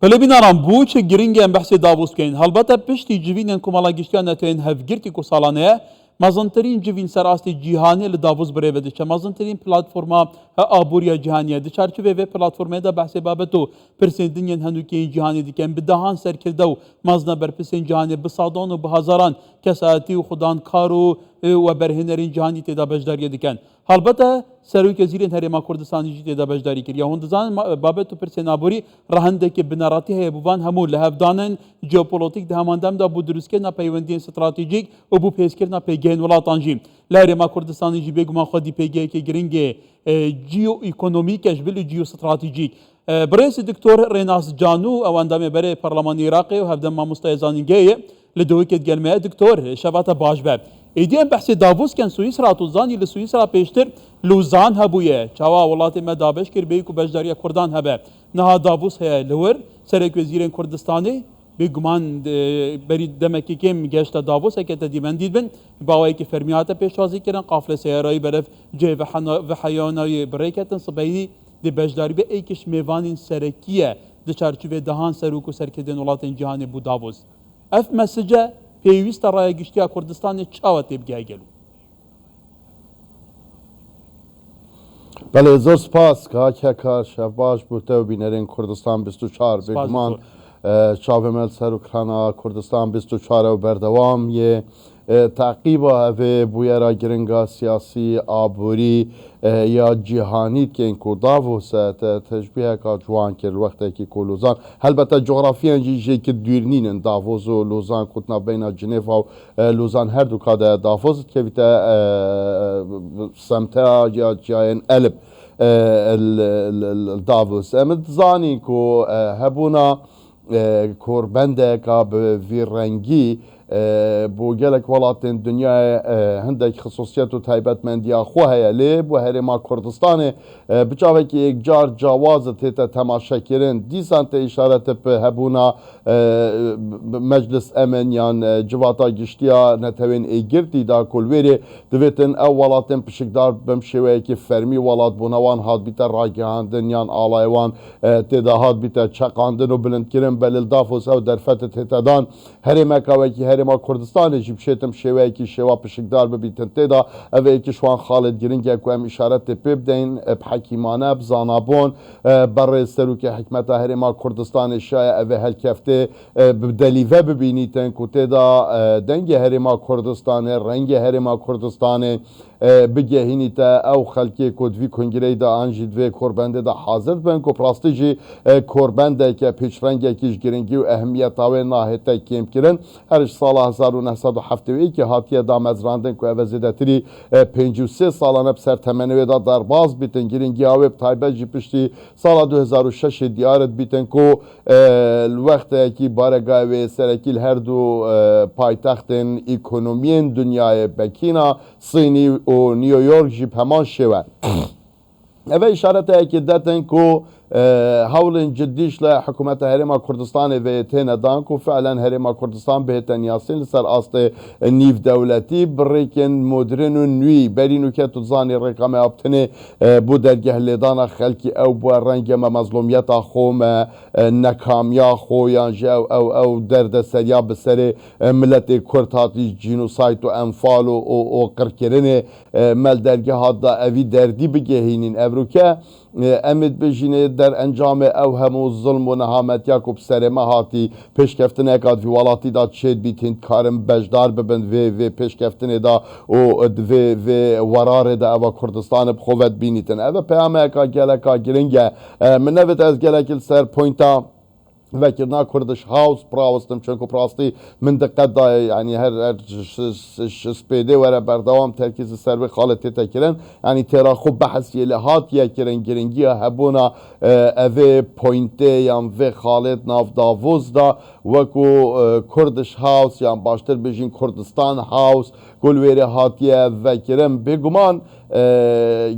فلبین آرام بو چه گرینگی ام بحث داووس کن. البته پشتی جوینن کمالا گشتیان نتوین هفگرتی کو سالانه مازنترین جوین سراستی جهانی لداووس بره بده چه مازنترین پلتفرما آبوریا جهانیه ده چارچوبه و پلتفرمه ده بحث بابتو پرسیدنین هنوکی جهانی دیکن بدهان سرکرده و مازن بر پرسین جهانی بصادان و بهزاران کساتی و خدان کارو و برهنرین جهانی تدا بجداری دیکن. البته سروی وزیر هرما کردستانی جی تدا بجداری کرد. یا هندزان بابتو پرسین آبوری رهنده که بناراتی های بوان همو لهفدانن جیوپولیتیک ده هماندام دا بو دروسکه نا پیوندین استراتژیک و بو پیسکر نا پیگین ولاتان جیم. لهرما کردستانی جی بگم خودی پیگی که گرینگه جیو اکونومیکش بلی جیو استراتژیک. برئیس دکتور ریناس جانو او اندام برای پارلمان عراقی و هفدم ما مستعزانیگه لدوی که گلمه دکتور شبات باش باب. ایدیم بحث داووس کن سوئیسرا توزانی لسوئیسرا پیشتر لوزان هبویه. چاوا ولات ما دابش کر بیکو بجداری کردان هبه. نها داووس هی لور سرک وزیر کردستانی بگمان برید دمکی کم گشت داووس که تدیمن دیدن باوی که فرمیات پیشوازی کردن قافله سیارایی برف جه و حیانای بریکتن صبحی دی بجداری به ایکش میوان سرکیه دی چارچوبه دهان سروک و سرکدن ولات جهانی بو داووس. اف مسجه پیوست رای گشتیا کردستان چاوتی بگه گلو. بله زور سپاس که کار شباش بوده و بینرین کردستان 24 بگمان چاومل سروکرانا کردستان 24 و بردوام یه تعقیب و بویرا گرنگا سیاسی آبوری یا جهانی که این کو داووس تشبیه که جوان که وقتی که کو لوزان البته جغرافیا جیجی که دورنین داووس و لوزان کتنا بین جنیو و لوزان هر دو کاده داووس که بیت سمتا یا جاین الب داووس امد زانی کو هبونا کوربنده که به ویرنگی بو گلک ولاتن دنیا هندک خصوصیت و تایبەتمەندی خو هەیە لێ بۆ هەرێما کوردستانê بچاوێکی یەکجار جیاواز تێتە تەماشەکردن دیسان تە ئیشارەتە هەبوونا مەجلس ئەمن یان civata giştiya netewên êgirtî da kulvêrê divêtin ew welatên pişikdar bim şêweyekî fermî welat bûna wan hat bîte ragihandin yan alaya wan têda hat bîte çeqandin û bilindkirin belil Dafos ew derfetê tête dan herêmeka wekî herêma Kurdistanê jî bişêtim şêweyekî şêwa pişikdar bibîtin têda ev ê yekî şwan xalid girîngek ku em îşaretê pê bidin bi hekîmane bi zanabûn berê serokê hikmeta herêma Kurdistanê şaye ev ê helkeftê bi delîve bibînîtin ku têda dengê herêma Kurdistanê rengê herêma Kurdistanê bigehînîte ew xelkê ku divî kongireyê de an jî divê korbendê de hazir bin ku rastî jî korbendeke pêşrengekî ji giringî û ehmiyeta wê nahête kêmkirin her ji sala 1972 hatiye damezrandin ku ev zêdetirî 53 salan hep ser temenê wê da derbas bîtin giringiya wê bi taybet jî piştî sala 2006 diyar bîtin ku li wexteyekî baregaya wê serekî li her du paytextên îkonomiyên dunyayê Bekîna Sînî û New York jî heman şêwe ev îşareteyekî detin ku hawlên ciddîş li hikûmeta Herêma Kurdistanê vê têne dan ku feelen Herêma Kurdistan bihêtin yasîn li ser astê nîvdewletî bi rêkên modern û nûî berîn û ket û zanî rêka me abtinê bû dergeh lêdana xelkî ew bûye rengê me mezlûmiyeta xwe me nekamiya xwe yan jî ew derdeseriya bi serê milletê Kurd hatî jînosayt û enfal û qirkirinê mel dergehat da evî derdî bigehînîn evrûke em ê dibêjîne der encamê ew hemû zilm û nehametiya ku bi serê me hatî pêşkeftineka vî welatî da çêd bîtin karin bejdar bibin vê pêşkeftinê da û vê werarê de eva Kurdistanê bi xwe vedbînîtin ev e peyameka geleka giring e min nevit ez gelekî li ser poynta vekirina Kurdish House pravstim çünkü prastî min diqet daye yani her spêdê were berdewam terkîzî ser vê xalê tête kirin yani têra xwe behesiyê li hatiye kirin giringiya hebûna evê poyntê yan vê xalê nav Davos da wekû Kurdish House yan baştir bêjin Kurdistan House گلوێری هاتیە vekirem bêguman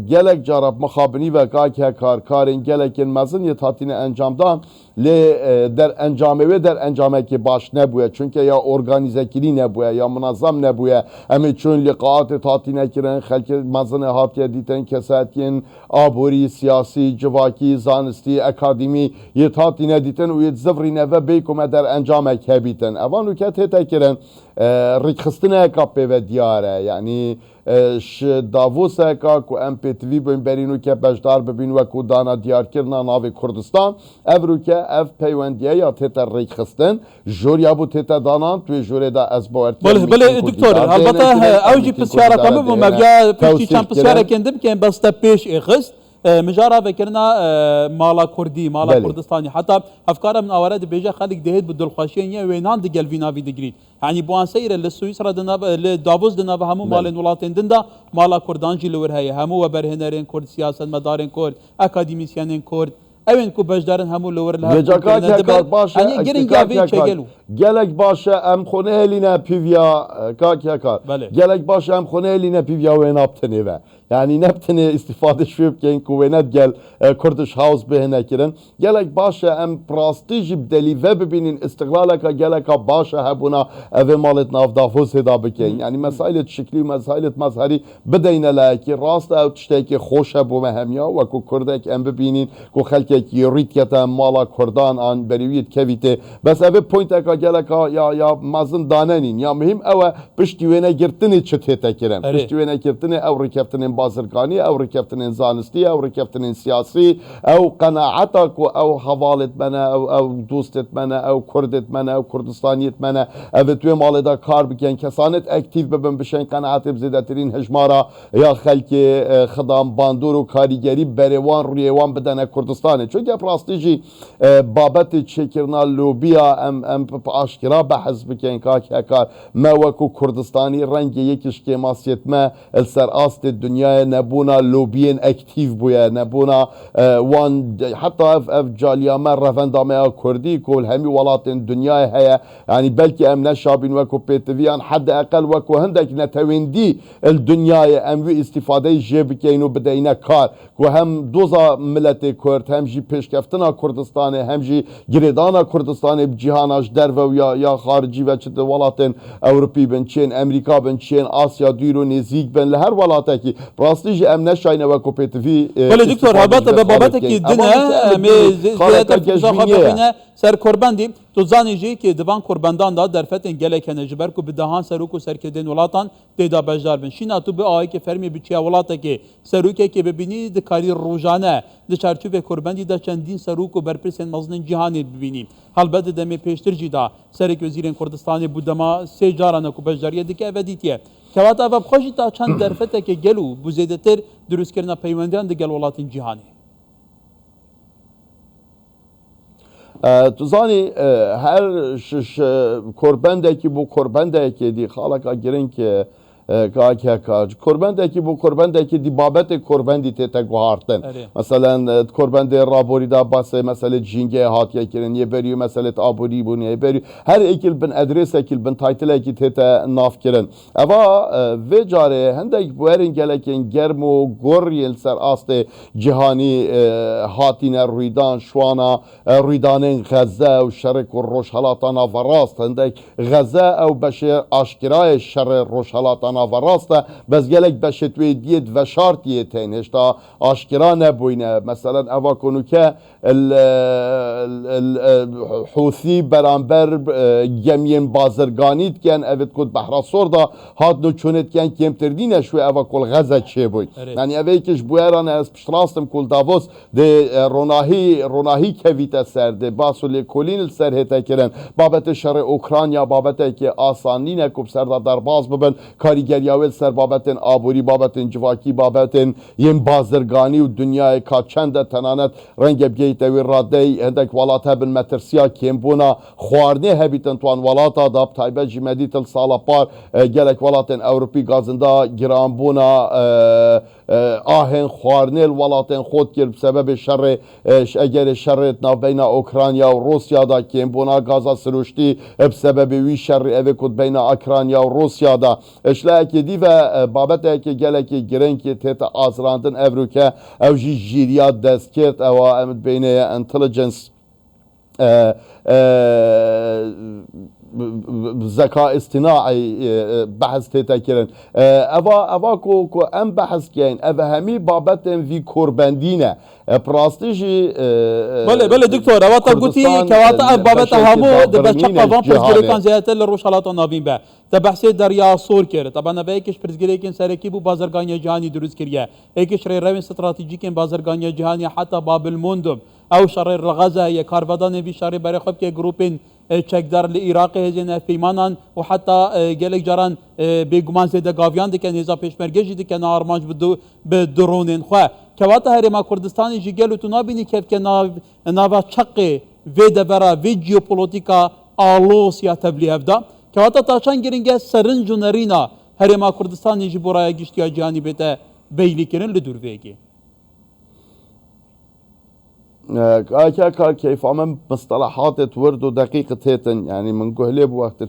gelek cara mixabinî vekake karkarên gelekên mezin yê hatîne encamdan lê derencamê wê derencamekê baş nebûye çunke ya organizekirî nebûye ya minazam nebûye em ê çûn liqaatê hatîne kirin xelkê mezinê hatiye dîtin kesetiyên aborî siyasî civakî zanistî ekadîmî yê hatîne dîtin û yê zivrîne ve bê ku me derencamek hebîtin evan û ket hête kirin rêkxistineka pê diyar e yanî Davoseka ku em pêtivî bûn berîn û ke bejdar bibîn wekû dana diyarkirina navê Kurdistan ev rûke ev peywendiye ya tête rêkxistin jorya bû tête danan tu ê jorê de ez بله دکتۆر هەڵبەتە ئەو جی پرسیارەکە ببوو مەگیا پشتی چەند پرسیارێکێن دبکەین بەستە پێش ئێخست مجارا بکرنا مالا کردی مالا کردستانی حتی افکار من آوره بیجا خالق دهید بود دلخوشی یه وینان دیگل وینا وید گرید یعنی بوان سیر لسوئیسرا دنا لداووس دنا و همو مالن ولاتین دندا مالا کردان جلور هی همو و برهنرین کرد سیاست مدارین کرد اکادمیسیانین کرد اوین کو بجدارن همو لور له yani گرینگاوی چگلو gelek başa em xone eline pivya kakya gelek başa em xone eline pivya ve naptene ve yani neptene istifade şüp gen kuvenet gel Kurdish House behine kirin gelek başa em prastij deli ve bibinin istiklaleka geleka başa hebuna eve malet nav Davos heda bikin yani mesailet şekli mesailet mazhari bedeyne ki rast ev tişteki hoş hebu mehemya ve ku Kurdek em bibinin ku xelkek yuritkete mala Kurdan an beriviyet kevite bes eve pointeka geleka ya mazın danenin ya mühim eve piştivene girtini çıtete kirin piştivene girtini ev rikeftinin bazırgani ev rikeftinin zanisti ev rikeftinin siyasi ev qanaata ku ev haval etmene ev dost etmene ev Kurd etmene ev Kurdistani etmene ev tüye maleda kar biken kesanet aktif bebin bişen qanaat bzedetirin hejmara ya xelki xidam bandur u karigeri berevan ruyevan bedene Kurdistanê çünkü prastîjî babetê çêkirina lobiya em aşkira behz bikin kakekar me wekû Kurdistanî rengê yekî şkêmasiyet me li ser astê dünyayê nebûna lobiyên aktif bûye nebûna wan heta ev caliya me revenda me ya Kurdî ku li hemî welatên dünyayê heye yani belkî em neşabîn wekû pêtiviyan hede eqel wekû hindek netewendî li dünyayê em wî îstîfadeyê jê bikeyn û bideyne kar ku hem doza milletê Kurd hem jî pêşkeftina Kurdistanê hem jî girêdana Kurdistanê cîhana ji derve ya xaricî ve çi welatên Ewropî bin çên Emerîka bin çên Asya dûr û nêzik bin li her welatekî rastî jî em neşayne wekû pêtivî Bale doktor helbette be babetekî din e ser korbandî tu zanî jî ki divan korbandan da derfetên gelek hene ji ber ku bi dehan serok û serkردên welatan têda bejdar bin şîna tu bi ayekê fermî bi çiya welatekê serokekê bibînî dikarî rojane di çarçûvê korbandî de çendîn serok û berpirsên mezinên cîhanê bibînî helbet demê pêştir jî da Serokvezîrên Kurdistanê bû dema sê caran ku bejdariye dike ev dîtiye kevata ev xwe jî ta çend derfetekê gel û bû zêdetir durustkirina peywendiyan di gel welatên cîhanê Tu zanî her korbendekî bû korbendekê dî xaleka girin ki korbendekî bû korbendekî dî babetê korbendî tête guhartin meselen korbendê raborî da basê meselê jîngê hatiye kirin yê berî meselê aborî bûn yê berî her ekil bin edrêsekil bin taytilekî tête nav kirin eva vê carê hindek werên gelekên germ û goriyên ser astê cîhanî hatîne rûydan şwana rûydanên Xeze û şerek û rojhelata navarast hindek Xeze ew beşê aşkirayê şerê rojhelata navarast e bez gelek beşê wê diyet veşartiyê tên hêşta aşkira nebûyne meselen eva konûke Hûthî beramber gemiyên bazirganî dikin evê ku behra sor da hat çûnetkiyan kêmtirdîne şû eva kul Xeze çêbûy yani evê ji bûyeran ez piştrastim kul Davos dê ronahî kevîte ser dê bas û lêkolîn li ser hête kirin babetê şerê Ukrayna babetekê asan nîne ku serda derbas bibin karîgeriya wê ser babetên aborî babetên civakî babetên yên bazirganî û dünyayê ka çend de tenanet renge bigeyte wê radeyê hindek welat hebin metirsiya kêmbûna xwarinê hebîtin tuan welata da taybet jî me dîtin sala par gelek welatên Ewropî gazinda giranbûna ahên xwarinê li welatên xwe kir bi sebebê şerê egerê şerê navbeyna Ukrayna û Rusya da kêmbûna gaza siruştî bi sebebê wî şerê evê ku beyna Ukrayna û Rusya da ji شوية دي بابتها كي جالك جرين كي تيتا آسراندن أفروكا أو جي جيريات داسكيرت أو أمد بين انتليجنس ذكاء اصطناعي بحث تيتا كيرن أفا كو أم بحث كين أفا همي بابتن في كورباندينا براستيجي بله دكتور اوتا قلتي كواتا بابتا همو دبا شقا فان برزگریکان زیادتر لروشالات ناوین به تبحثی دریا سور کرد طبعا نبایکش برزگریکن سرکی بو بازرگانی جهانی دروست کریه ایکش ری روین استراتیجیکن بازرگانی جهانی حتی بابل موندم او شر الغزه یا کاربدان في شر برای خوب که گروپین چکدار لعراق هزین پیمانان و حتی گلک جران بگمان زیده گاویان دکن هزا پیشمرگجی دکن آرمانج به درونین خواه كواتا هرما كردستاني جي قالوا تنابيني كيف نافا تشقي في دبرا في جيوبوليتيكا آلوس يا تبلي هفدا كواتا تاشان جرينجا سرنجو نرينا هرما كردستاني جي برايا جشتيا جاني بيتا بيلي كرن لدور فيكي كار كيف عم مصطلحات تورد ودقيقة هيتن يعني من قهلي بوقت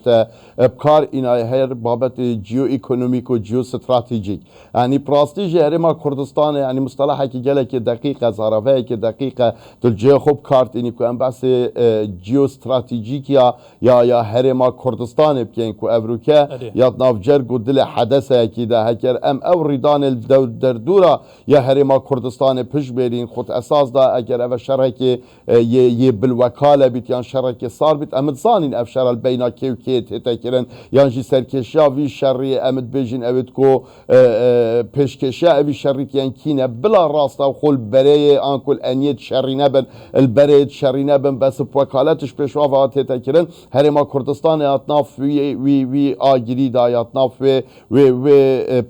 بكار إناي هير بابت جيو ايكونوميك وجيو استراتيجيك يعني براستيجي هرما كردستان يعني مصطلحة كي جالك دقيقة زارفة كي دقيقة تلجي خوب كارت إني كو أم بس جيو استراتيجيك يا هرما كردستان بكين كو أفروكا يا نافجر قدل حدثة كده هكر أم أو ريدان الدردورة يا هرما كردستان بش بيرين خط أساس دا أجر شركة بالوكالة بيت يعني شركة صار بيت أمد صانين أفشر البينا كيو كيت هتاكرن يعني جي سركشا في شرية أمد بيجين أبدكو بيشكشا أبي شريت يعني كينا بلا راستا وخول برية أنكل أنيت شري نبن البرية شري نبن بس بوكالتش بيشوافات هتاكرن هرما كردستان يطناف وي آجري دا يطناف وي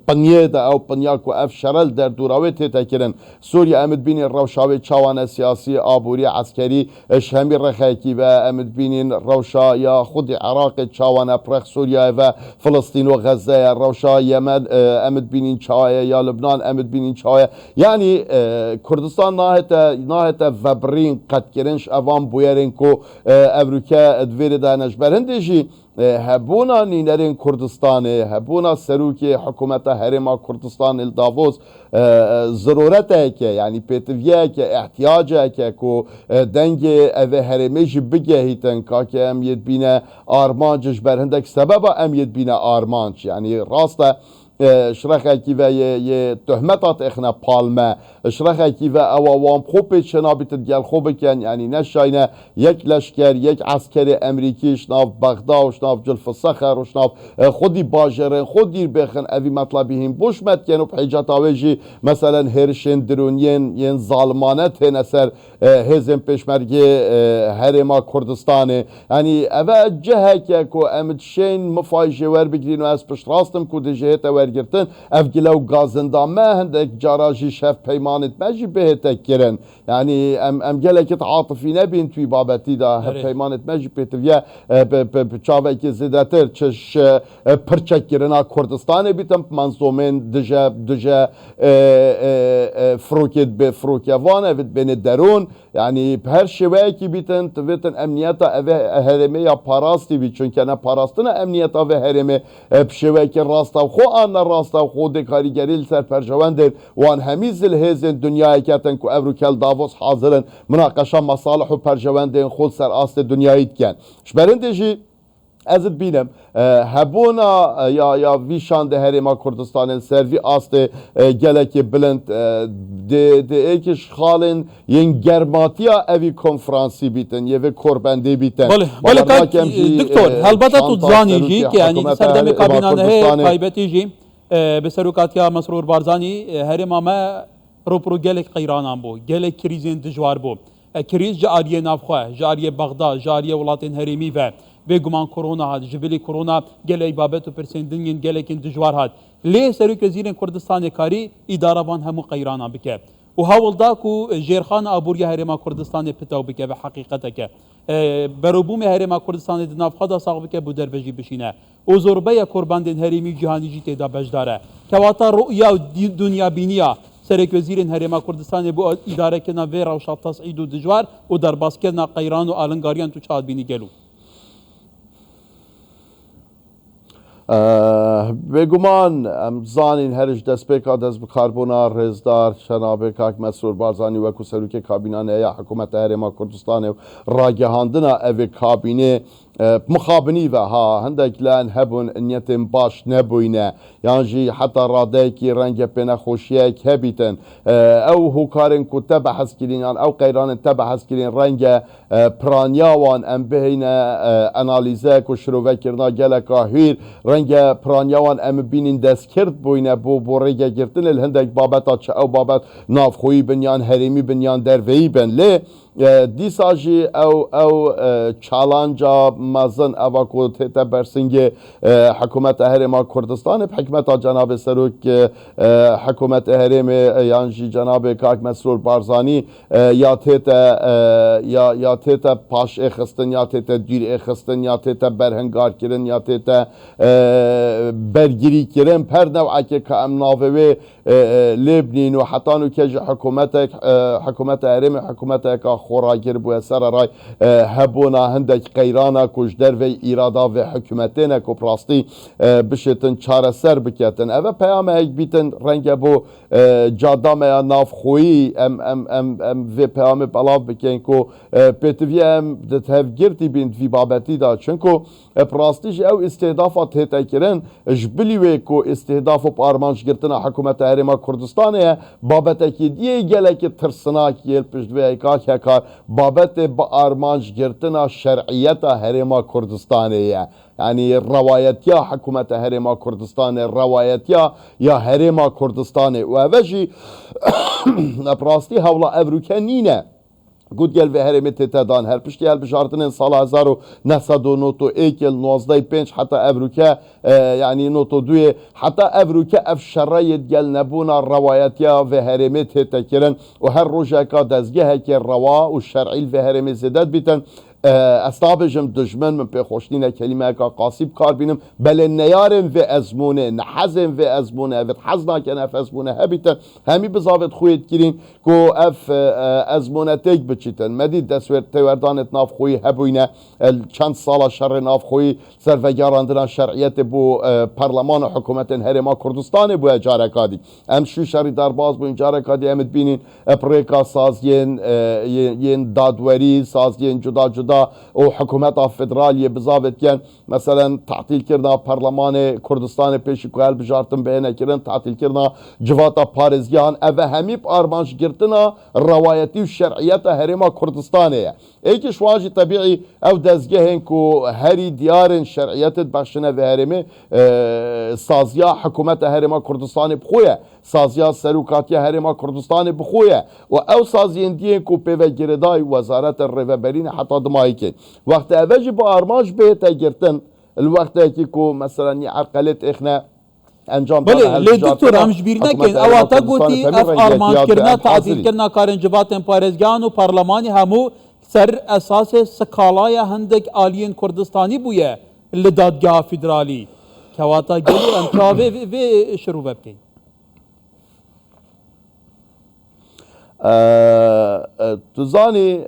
بنيدا أو بنياكو أفشر الدردوراويت هتاكرن سوريا أمد بيني الروشاوي تشاوانا سياسي آبوري عسكري شهمي رخاكي و امد بينين روشا يا خود عراق تشاوانا برخ سوريا و فلسطين وغزة روشا يمن امد بينين تشايا يا لبنان امد بينين تشايا يعني كردستان ناهتا فبرين قد كرنش اوان بويرين كو افريكا ادوير دانش برهندجي هبونا نينرين كردستان هبونا سروكي حكومة هرما كردستان الدافوس ضرورته که يعني بيتفيا که احتياجه که كو دنگ اوه هرميج بگهيتن که ام يدبينا آرمانجش برهندك سبب ام يدبينا آرمانج يعني راسته شرخه و یه تهمتات اخنا پالمه شرخه و اووام خوب شنابیت گل خوب کن یعنی نشاینه یک لشکر یک عسکر امریکی شناف بغداد و شناف جلف الصخر و شناف خودی باجره خودی بخن اوی مطلبی هم بوش مت کنو بحیجات آویجی مثلا هرشن درونین ین ظالمانت نسر هزم پیشمرگی هرما کردستانه یعنی اوه جهه که که امد شین مفایجه ور بگرین و از پشت راستم که دجهت ورگرتن افگلو گازندامه هندک جاراجی شف پیمانت مجی بهتک کرن یعنی ام گلکت عاطفی نبین توی بابتی دا پیمانت مجی بهتویه بچاوه که زیدتر چش پرچک کرنا کردستان بیتم منظومن دجا فروکت به فروکوانه بین درون yani her şeveye ki biten emniyeta eve hereme ya parasti bi çünkü ne parastına emniyeta ve hereme şeveye ki rasta xo an rasta xo de karigeril ser perjavendir wan hemizil hezin dünyaya katen ku evrukel davos hazırın münakaşa masalih perjavendin xol ser aslı dünyayitken şberindeci از بینم هبونا یا ویشان ده هرما کردستان سروی است گلک بلند ده ایکش خالن ین گرماتیا اوی کنفرانسی بیتن یه کوربنده بیتن بله دکتور البته تو زانی جی که یعنی سردم کابینانه قایبتی جی به سروکاتیا مسرور بارزانی هرما ما روپرو گلک قیرانان بو گلک کریزین دجوار بو کریز جاریه نافخواه جاریه بغداد جاریه ولاتین هرمی و بگمان کرونا هات جبلی کرونا گله بابت و پرسندین گله کن دجوار هات لی سروک وزیر کردستان کاری اداره وان همو قیرانا بکه و هاول دا کو جیرخان ابوریا هرما کردستان پتاو بکه به حقیقت که بروبوم هرما کردستان دناف خدا ساق بکه بو درویجی بشینه و زربه قرباندن هرمی جهانی جی تدا بجداره کواتا رؤیا دنیا بینیا سرک وزیر هرما کردستان بو اداره کنا و روشا تصعید و دجوار و در باس کنا قیران و آلنگاریان تو چاد بینی گلو بێگومان ئەم زانین هەرش دەستپێکا دەست بکاربوونا ڕێزدار شەنابێ کاک مەسرور بارزانی وەکو سەرروکێ کابینانەیە حکوومەتە هەرێما کوردستانê و ڕاگەهاندنا ئەvê کابینê مخابنî ve ha hindek lan hebûn niyetên baş nebûyne yan jî heta radeyekî renge pê nexweşiyek hebîtin ew hûkarên ku te behez kirîn yan ew qeyranên te behez kirîn renge piraniya wan em bihêne analîzek û şirovekirina geleka hîr renge piraniya wan em bînîn destkirt bûyne bo rêgegirtinê li hindek babeta çi ew babet navxwî bin yan herêmî bin yan derveyî bin lê دیسا جی او چالانجا مزن اوا کو تیتا برسنگ حکومت هرم کردستان حکمت جناب سروک حکومت هرم یانجی جناب کاک مسرور بارزانی یا تیتا پاش اخستن یا تیتا دیر اخستن یا تیتا برهنگار کرن یا تیتا برگیری کرن پر نوعه که ام ناوه لبنین و حتی نو که حکومت هرم حکومت که خوراگیر بوده سر رای هبونا هندک قیرانا کش در و ایرادا و حکومتین که پراستی بشتن چاره سر بکتن اوه پیام ایک بیتن رنگ بو جادام یا ناف خویی ام و پیام بلاف بکن که پیتوی ام ده هفگرتی بیند وی بابتی دا چونکو پراستیش او استهدافات هیتا کرن جبلیوه که استهداف و پارمانش گرتن حکومت هرما کردستانه بابتا که دیه گله که ترسناک یل پشتوه ایکا بابت با آرمانج گرتنا شرعیت هرما کردستانه یعنی روایتیا حکومت هرما کردستانه روایتیا یا هرما کردستانه و اوشی پراستی حولا ابروکنینه گود گل و هرمی تدان هر پشتی هر بشارتن سال 1991 1995 حتی ابروکه یعنی نوتو دوی حتی ابروکه اف شرایط گل نبونا روایتیا و هرمی تکرن و هر روزه که دزگه که روا و شرعی و هرمی زدت بیتن استابجم دشمن من پخوشتینه کلمه که قاسب کار بینم بله نیارم و ازمونه نحزم و ازمونه و حزنا که نف ازمونه هبیتن همی بزاوت خویت گیرین که اف ازمونه تک بچیتن مدید دستور توردانت ناف خوی هبوینه چند سال شر ناف خوی سرفگاراندنا شرعیت بو پارلمان و حکومت هرما کردستان بو اجاره کادی ام شو شری درباز بو اجاره کادی امد بینین اپریکا سازین دادوری سازین جدا جدا و حکومت فدرالی بزاوت کن مثلا تعطیل کرنا پارلمان کردستان پیشی که هل بجارتن بینه کرن تعطیل کرنا جواتا پارزگیان اوه همی آرمانش گرتنا روایتی و شرعیت هرما کردستانه ایکی شواجی طبیعی او دزگهن که هری دیارن شرعیت بخشنه و هرمی سازیا حکومت هرما کردستان بخویه سازیا سروکاتی هرما کردستان بخویه و او سازین دیگه که پیوه گردای وزارت الرهبرین حتی دمایی که وقت اوجی با آرمانش بهتا گرتن الوقت که مثلا عرقلت اخنا انجام بله لی دکتر همش بیر نکن اواتا گوتی اف آرمانش کرنا تعدیل کرنا کارنجبات پارزگان و پارلمانی همو سر اساس سکالای هندک آلین کردستانی بویه لدادگاه فدرالی کواتا گلو امچاوه و شروع بکن تو زانی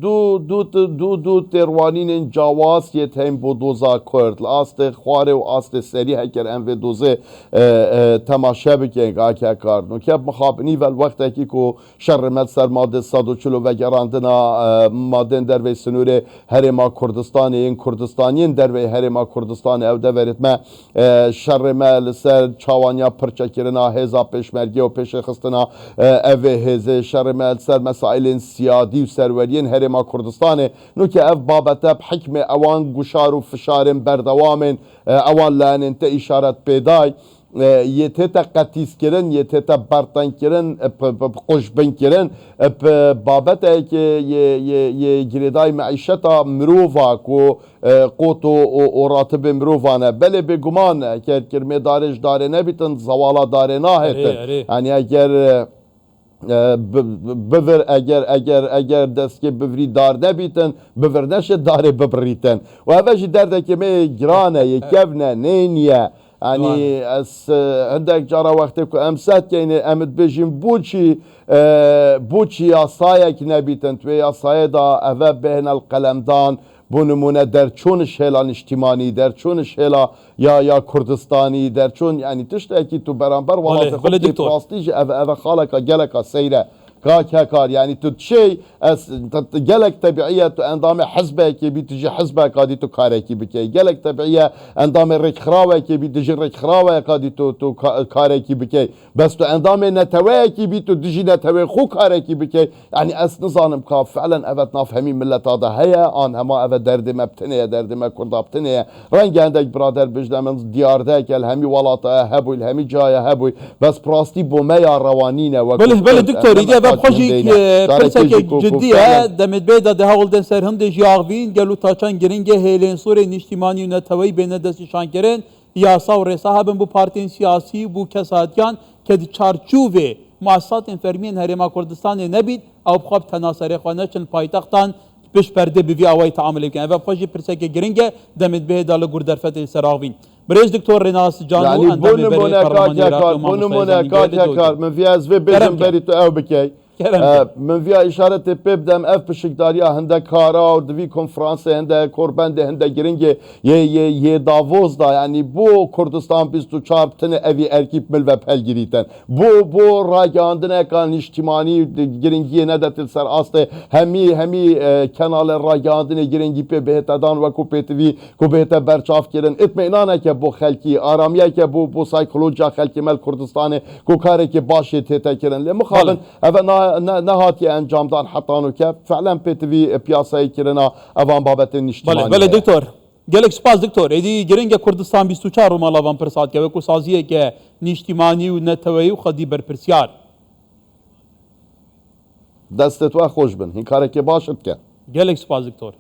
دو تروانین جواز یه تیم بو دوزا کرد لاست خواره و آست سری هکر ام و دوزه تماشا بکن که کار نو که مخابنی و الوقت که کو شر مد سر ماده 140 و گراندنا ماده در و سنور هرما کردستان این کردستانین در و هرما کردستان او دورت ما شر مل سر چوانیا پرچا کرنا هزا پشمرگی و پیش خستنا او هزا شر مل سر مسائل سیادی و سرورین هرما کردستان نو که اف بابته بحکم اوان گشار و فشار بردوام اوان لان انت اشارت پیدای یتیتا قطیس کرن یتیتا برطن کرن قشبن کرن بابت که یه گریدای معیشتا مروفا کو قوتو و راتب مروفانه بله بگمان که کرمه دارش داره نبیتن زوالا داره ناهتن یعنی بفر اگر دست که بفری دار نبیتن بفر نشه داره ببریتن و اوشی درده که می گرانه یکفنه نینیه يعني عندك جرى وقتك امسات يعني امد بيجين بوشي يا صايك نبيتن توي يا صايدا اذا بهنا القلمدان بۆ نمونە دەرچۆنش هێلا نیشتیمانی دەرچۆنش هێلا یا کوردستانی دەرچۆن ینی تشتێکی تو بەرامبەر وڵاتی ڕاستیژ ئەvە خاڵێکە گەلێکە سەیرە کار يعني تو شيء جالك تبعية تو اندام حزبك يبي تجي حزبك قادي تو كارك بكي جالك تبعية اندام رخراوك يبي تجي رخراوة قادي تو كارك بكي بس تو اندام نتواك يبي تو تجي نتوا خو كارك بكي يعني اس نظام كاف فعلا ابد نافهمين ملت هذا هيا ان هما ابد درد ما بتنيه درد ما كرد بتنيه رنج عندك برادر بجدا من ديار ذاك الهمي ولاطه هبوي الهمي جايه هبوي بس براستي بوميا روانينه بله دكتور بخوشی پرسک جدیه دمت بیدا ده هول دن سر هندش یاغوین گلو تاچان گرینگه هیلین سوری نشتیمانی و نتوی بین دستشان کرن یاسا و رساهبن bu partinin siyasi bu kesatyan kedi çarçuve muassasat fermiyen herema Kurdistan'ı nebit av xab tenasere xanaçın paytaxtan piş perde bivi avay taamül ekin ve xoşi prsek geringe demet بیدا لگور درفت سراغوین بريز دكتور ريناس جانو يعني بون مناقات كار من فيها زوي بيجن بريتو او بكي من فيها اشاره بيبدم اف بشكداريا هندا كارا ودوي كونفرانس هندا كوربند هندا جرينجي ي دافوز دا يعني بو كردستان 24 tane evi erkip mil ve pelgiriten bu ragandına kan içtimani giringiye ne detil ser aslı hemi kanalı ragandına giringi pe behetadan ve kupetivi kupete berçaf kirin itminana ke bu xelki aramiye ke bu psikolojiya xelki mel Kurdistan'ı ku kare ki başı tete kirin le muhalin eve نهاتي انجامدان حطانو كيف فعلا بيتفي بياساي كيرنا اوان بابتن اجتماعي بله دكتور gelek spas doktor edi giringe Kurdistan 24 malavan persat ke ku saziye ke niştimani u netawayı khadi ber persyar دستت وا خوش بن هین کارێکی باشت کە gelek spas doktor